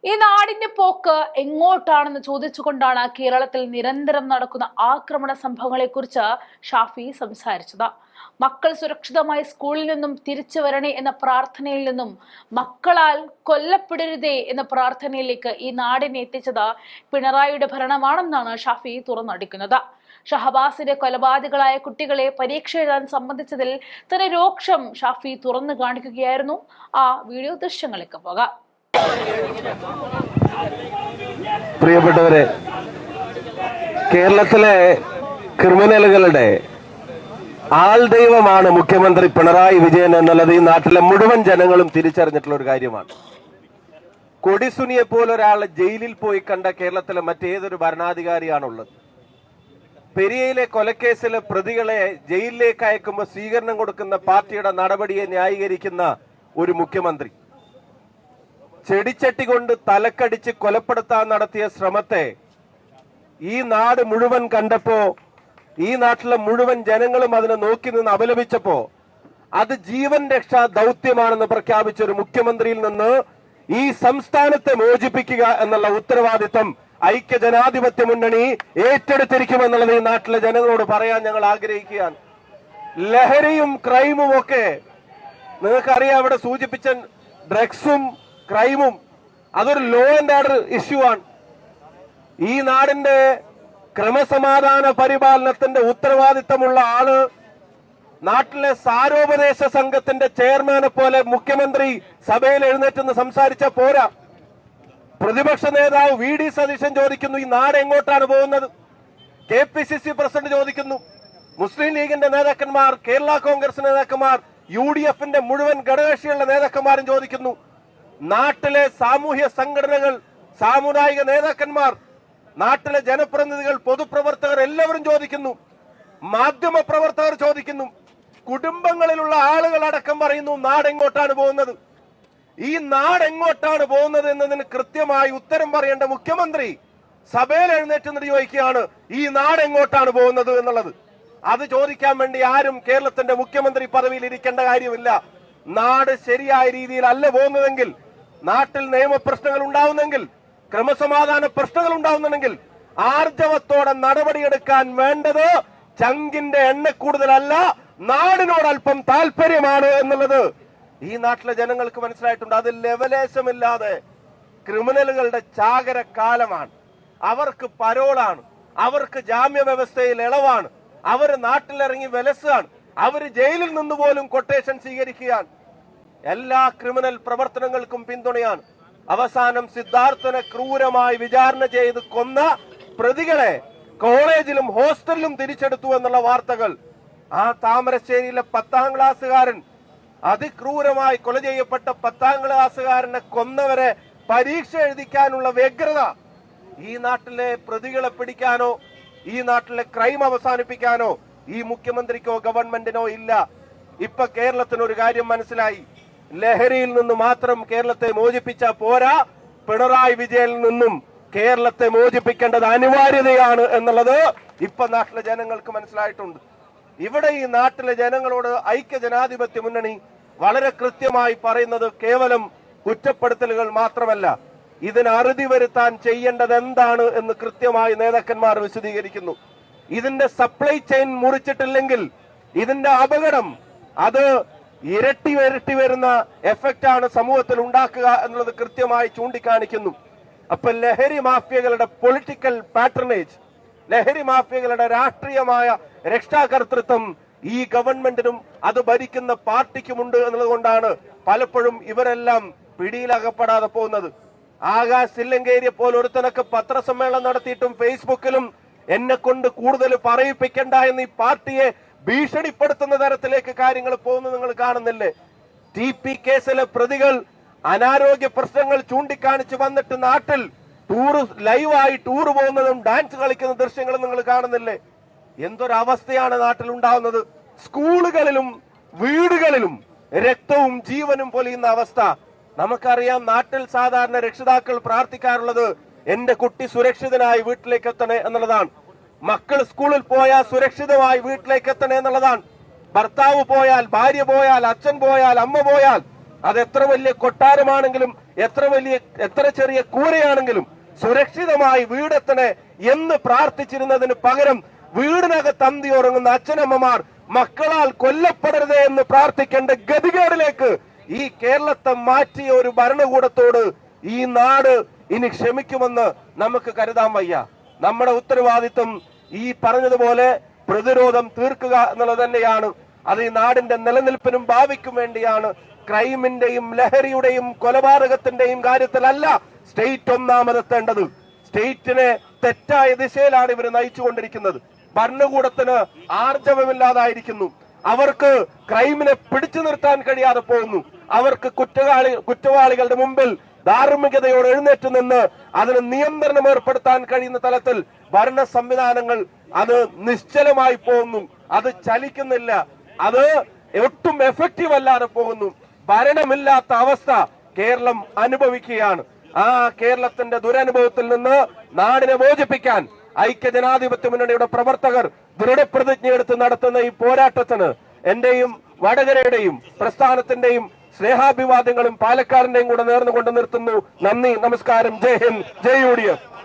ഈ നാടിന്റെ പോക്ക് എങ്ങോട്ടാണെന്ന് ചോദിച്ചുകൊണ്ടാണ് കേരളത്തിൽ നിരന്തരം നടക്കുന്ന ആക്രമണ സംഭവങ്ങളെക്കുറിച്ച് ഷാഫി സംസാരിച്ചത്. മക്കൾ സുരക്ഷിതമായി സ്കൂളിൽ നിന്നും തിരിച്ചു വരണേ എന്ന പ്രാർത്ഥനയിൽ നിന്നും മക്കളാൽ കൊല്ലപ്പെടരുതേ എന്ന പ്രാർത്ഥനയിലേക്ക് ഈ നാടിനെ എത്തിച്ചത് പിണറായിയുടെ ഭരണമാണെന്നാണ് ഷാഫി തുറന്നടിക്കുന്നത്. ഷഹബാസിന്റെ കൊലപാതകളായ കുട്ടികളെ പരീക്ഷ എഴുതാൻ സംബന്ധിച്ചതിൽ തന്നെ രോക്ഷം ഷാഫി തുറന്നു കാണിക്കുകയായിരുന്നു. ആ വീഡിയോ ദൃശ്യങ്ങളിലേക്ക് പോകാം. പ്രിയപ്പെട്ടവരെ, കേരളത്തിലെ ക്രിമിനലുകളുടെ ആൾ ദൈവമാണ് മുഖ്യമന്ത്രി പിണറായി വിജയൻ എന്നുള്ളത് ഈ നാട്ടിലെ മുഴുവൻ ജനങ്ങളും തിരിച്ചറിഞ്ഞിട്ടുള്ള ഒരു കാര്യമാണ്. കൊടിസുനിയെ പോലെ ഒരാൾ ജയിലിൽ പോയി കണ്ട കേരളത്തിലെ മറ്റേതൊരു ഭരണാധികാരിയാണുള്ളത്? പെരിയയിലെ കൊലക്കേസിലെ പ്രതികളെ ജയിലിലേക്ക് അയക്കുമ്പോൾ സ്വീകരണം കൊടുക്കുന്ന പാർട്ടിയുടെ നടപടിയെ ന്യായീകരിക്കുന്ന ഒരു മുഖ്യമന്ത്രി, ചെടിച്ചട്ടി കൊണ്ട് തലക്കടിച്ച് കൊലപ്പെടുത്താൻ നടത്തിയ ശ്രമത്തെ ഈ നാട് മുഴുവൻ കണ്ടപ്പോ, ഈ നാട്ടിലെ മുഴുവൻ ജനങ്ങളും അതിനെ നോക്കി നിന്ന് അപലപിച്ചപ്പോ, അത് ജീവൻ രക്ഷാ ദൗത്യമാണെന്ന് പ്രഖ്യാപിച്ച ഒരു മുഖ്യമന്ത്രിയിൽ നിന്ന് ഈ സംസ്ഥാനത്തെ മോചിപ്പിക്കുക എന്നുള്ള ഉത്തരവാദിത്തം ഐക്യജനാധിപത്യ മുന്നണി ഏറ്റെടുത്തിരിക്കുമെന്നുള്ളത് ഈ നാട്ടിലെ ജനങ്ങളോട് പറയാൻ ഞങ്ങൾ ആഗ്രഹിക്കുകയാണ്. ലഹരിയും ക്രൈമും ഒക്കെ നിങ്ങൾക്കറിയാം, അവിടെ സൂചിപ്പിച്ച ഡ്രഗ്സും ക്രൈമും അതൊരു ലോ ആൻഡ് ഓർഡർ ഇഷ്യൂ ആണ്. ഈ നാടിന്റെ ക്രമസമാധാന പരിപാലനത്തിന്റെ ഉത്തരവാദിത്തമുള്ള ആള് നാട്ടിലെ സാരോപദേശ സംഘത്തിന്റെ ചെയർമാനെ പോലെ മുഖ്യമന്ത്രി സഭയിൽ എഴുന്നേറ്റെന്ന് സംസാരിച്ച പോരാ. പ്രതിപക്ഷ നേതാവ് വി.ഡി. സതീശൻ ചോദിക്കുന്നു, ഈ നാട് എങ്ങോട്ടാണ് പോകുന്നത്? KPCC പ്രസിഡന്റ് ചോദിക്കുന്നു, മുസ്ലിം ലീഗിന്റെ നേതാക്കന്മാർ, കേരള കോൺഗ്രസ് നേതാക്കന്മാർ, UDFന്റെ മുഴുവൻ ഘടകകക്ഷികളുടെ നേതാക്കന്മാരും ചോദിക്കുന്നു. നാട്ടിലെ സാമൂഹ്യ സംഘടനകൾ, സാമുദായിക നേതാക്കന്മാർ, നാട്ടിലെ ജനപ്രതിനിധികൾ, പൊതുപ്രവർത്തകർ എല്ലാവരും ചോദിക്കുന്നു. മാധ്യമ പ്രവർത്തകർ ചോദിക്കുന്നു. കുടുംബങ്ങളിലുള്ള ആളുകൾ അടക്കം പറയുന്നു, നാടെങ്ങോട്ടാണ് പോകുന്നത്? ഈ നാടെങ്ങോട്ടാണ് പോകുന്നത് എന്നതിന് കൃത്യമായി ഉത്തരം പറയേണ്ട മുഖ്യമന്ത്രി സഭയിൽ എഴുന്നേറ്റ് ചോദിക്കുകയാണ്, ഈ നാടെങ്ങോട്ടാണ് പോകുന്നത് എന്നുള്ളത്. അത് ചോദിക്കാൻ വേണ്ടി ആരും കേരളത്തിന്റെ മുഖ്യമന്ത്രി പദവിയിൽ ഇരിക്കേണ്ട കാര്യമില്ല. നാട് ശരിയായ രീതിയിൽ അല്ല പോകുന്നതെങ്കിൽ, നാട്ടിൽ നിയമപ്രശ്നങ്ങൾ ഉണ്ടാവുന്നെങ്കിൽ, ക്രമസമാധാന പ്രശ്നങ്ങൾ ഉണ്ടാവുന്നുണ്ടെങ്കിൽ ആർജവത്തോടെ നടപടിയെടുക്കാൻ വേണ്ടത് ചങ്കിന്റെ എണ്ണക്കൂടുതലല്ല, നാടിനോടൽപ്പം താല്പര്യമാണ് എന്നുള്ളത് ഈ നാട്ടിലെ ജനങ്ങൾക്ക് മനസ്സിലായിട്ടുണ്ട്. അത് ലെവലേശമില്ലാതെ ക്രിമിനലുകളുടെ ചാകര കാലമാണ്. അവർക്ക് പരോളാണ്, അവർക്ക് ജാമ്യ വ്യവസ്ഥയിൽ ഇളവാണ്, അവര് നാട്ടിലിറങ്ങി വിലസാണ്, അവര് ജയിലിൽ നിന്ന് പോലും കൊട്ടേഷൻ സ്വീകരിക്കുകയാണ്. എല്ലാ ക്രിമിനൽ പ്രവർത്തനങ്ങൾക്കും പിന്തുണയാണ്. അവസാനം സിദ്ധാർത്ഥനെ ക്രൂരമായി വിചാരണ ചെയ്ത് കൊന്ന പ്രതികളെ കോളേജിലും ഹോസ്റ്റലിലും തിരിച്ചെടുത്തു എന്നുള്ള വാർത്തകൾ, ആ താമരശ്ശേരിയിലെ 10ാം ക്ലാസ്സുകാരൻ, അതിക്രൂരമായി കൊല ചെയ്യപ്പെട്ട 10ാം ക്ലാസ്സുകാരനെ കൊന്നവരെ പരീക്ഷ എഴുതിക്കാനുള്ള വ്യഗ്രത ഈ നാട്ടിലെ പ്രതികളെ പിടിക്കാനോ ഈ നാട്ടിലെ ക്രൈം അവസാനിപ്പിക്കാനോ ഈ മുഖ്യമന്ത്രിക്കോ ഗവൺമെന്റിനോ ഇല്ല. ഇപ്പൊ കേരളത്തിന് ഒരു കാര്യം മനസ്സിലായി, ലഹരിയിൽ നിന്ന് മാത്രം കേരളത്തെ മോചിപ്പിച്ച പോരാ, പിണറായി വിജയനിൽ നിന്നും കേരളത്തെ മോചിപ്പിക്കേണ്ടത് അനിവാര്യതയാണ് എന്നുള്ളത് ഇപ്പൊ നാട്ടിലെ ജനങ്ങൾക്ക് മനസ്സിലായിട്ടുണ്ട്. ഇവിടെ ഈ നാട്ടിലെ ജനങ്ങളോട് ഐക്യജനാധിപത്യ മുന്നണി വളരെ കൃത്യമായി പറയുന്നത് കേവലം കുറ്റപ്പെടുത്തലുകൾ മാത്രമല്ല, ഇതിന് അറുതി വരുത്താൻ ചെയ്യേണ്ടത് എന്താണ് എന്ന് കൃത്യമായി നേതാക്കന്മാർ വിശദീകരിക്കുന്നു. ഇതിന്റെ സപ്ലൈ ചെയിൻ മുറിച്ചിട്ടില്ലെങ്കിൽ ഇതിന്റെ അപകടം അത് ഇരട്ടി വരുന്ന എഫക്റ്റ് ആണ് സമൂഹത്തിൽ ഉണ്ടാക്കുക എന്നുള്ളത് കൃത്യമായി ചൂണ്ടിക്കാണിക്കുന്നു. അപ്പൊ ലഹരി മാഫിയകളുടെ പൊളിറ്റിക്കൽ പാറ്റർനേജ്, ലഹരി മാഫിയകളുടെ രാഷ്ട്രീയമായ രക്ഷാകർതൃത്വം ഈ ഗവൺമെന്റിനും അത് ഭരിക്കുന്ന പാർട്ടിക്കുമുണ്ട് എന്നുള്ളത് കൊണ്ടാണ് പലപ്പോഴും ഇവരെല്ലാം പിടിയിലകപ്പെടാതെ പോകുന്നത്. ആകാശ് സില്ലങ്കേരിയെ പോലെ ഒരുത്തനൊക്കെ പത്രസമ്മേളനം നടത്തിയിട്ടും ഫേസ്ബുക്കിലും എന്നെ കൊണ്ട് കൂടുതൽ പറയിപ്പിക്കണ്ട എന്ന് ഈ പാർട്ടിയെ ഭീഷണിപ്പെടുത്തുന്ന തരത്തിലേക്ക് കാര്യങ്ങൾ പോകുന്നത് നിങ്ങൾ കാണുന്നില്ലേ? TP കേസിലെ പ്രതികൾ അനാരോഗ്യ പ്രശ്നങ്ങൾ ചൂണ്ടിക്കാണിച്ച് വന്നിട്ട് നാട്ടിൽ ലൈവായി ടൂർ പോകുന്നതും ഡാൻസ് കളിക്കുന്ന ദൃശ്യങ്ങളും നിങ്ങൾ കാണുന്നില്ലേ? എന്തൊരവസ്ഥയാണ് നാട്ടിൽ ഉണ്ടാവുന്നത്. സ്കൂളുകളിലും വീടുകളിലും രക്തവും ജീവനും പൊലിയുന്ന അവസ്ഥ നമുക്കറിയാം. നാട്ടിൽ സാധാരണ രക്ഷിതാക്കൾ പ്രാർത്ഥിക്കാറുള്ളത് എന്റെ കുട്ടി സുരക്ഷിതനായി വീട്ടിലേക്ക് എത്തണേ എന്നുള്ളതാണ്. മക്കൾ സ്കൂളിൽ പോയാൽ സുരക്ഷിതമായി വീട്ടിലേക്ക് എത്തണേ എന്നുള്ളതാണ്. ഭർത്താവ് പോയാൽ, ഭാര്യ പോയാൽ, അച്ഛൻ പോയാൽ, അമ്മ പോയാൽ അത് എത്ര വലിയ കൊട്ടാരമാണെങ്കിലും എത്ര ചെറിയ കൂരയാണെങ്കിലും സുരക്ഷിതമായി വീടെത്തണേ എന്ന് പ്രാർത്ഥിച്ചിരുന്നതിന് പകരം വീടിനകത്ത് അന്തി ഉറങ്ങുന്ന അച്ഛനമ്മമാർ മക്കളാൽ കൊല്ലപ്പെടരുതേ എന്ന് പ്രാർത്ഥിക്കേണ്ട ഗതികേടിലേക്ക് ഈ കേരളത്തെ മാറ്റിയ ഒരു ഭരണകൂടത്തോട് ഈ നാട് ഇനി ക്ഷമിക്കുമെന്ന് നമുക്ക് കരുതാൻ വയ്യ. നമ്മുടെ ഉത്തരവാദിത്വം ഈ പറഞ്ഞതുപോലെ പ്രതിരോധം തീർക്കുക എന്നുള്ളത് തന്നെയാണ്. അത് ഈ നാടിന്റെ നിലനിൽപ്പിനും ഭാവിക്കും വേണ്ടിയാണ്. ക്രൈമിന്റെയും ലഹരിയുടെയും കൊലപാതകത്തിന്റെയും കാര്യത്തിലല്ല സ്റ്റേറ്റ് ഒന്നാമതെത്തേണ്ടത്. സ്റ്റേറ്റിനെ തെറ്റായ ദിശയിലാണ് ഇവർ നയിച്ചുകൊണ്ടിരിക്കുന്നത്. ഭരണകൂടത്തിന് ആർജവമില്ലാതായിരിക്കുന്നു. അവർക്ക് ക്രൈമിനെ പിടിച്ചു നിർത്താൻ കഴിയാതെ പോകുന്നു. അവർക്ക് കുറ്റവാളികളുടെ മുമ്പിൽ ധാർമ്മികതയോട് എഴുന്നേറ്റ് നിന്ന് അതിന് നിയന്ത്രണം ഏർപ്പെടുത്താൻ കഴിയുന്ന തലത്തിൽ ഭരണ സംവിധാനങ്ങൾ അത് നിശ്ചലമായി പോകുന്നു. അത് ചലിക്കുന്നില്ല. അത് ഒട്ടും എഫക്റ്റീവ് അല്ലാതെ പോകുന്നു. ഭരണമില്ലാത്ത അവസ്ഥ കേരളം അനുഭവിക്കുകയാണ്. ആ കേരളത്തിന്റെ ദുരനുഭവത്തിൽ നിന്ന് നാടിനെ മോചിപ്പിക്കാൻ ഐക്യജനാധിപത്യ മുന്നണിയുടെ പ്രവർത്തകർ ദൃഢപ്രതിജ്ഞയെടുത്ത് നടത്തുന്ന ഈ പോരാട്ടത്തിന് എന്റെയും വടകരയുടെയും പ്രസ്ഥാനത്തിന്റെയും സ്നേഹാഭിവാദ്യങ്ങളും പാലക്കാടിന്റെയും കൂടെ നേർന്നുകൊണ്ട് നിർത്തുന്നു. നന്ദി, നമസ്കാരം. ജയ് ഹിന്ദ്, ജയ് UDF.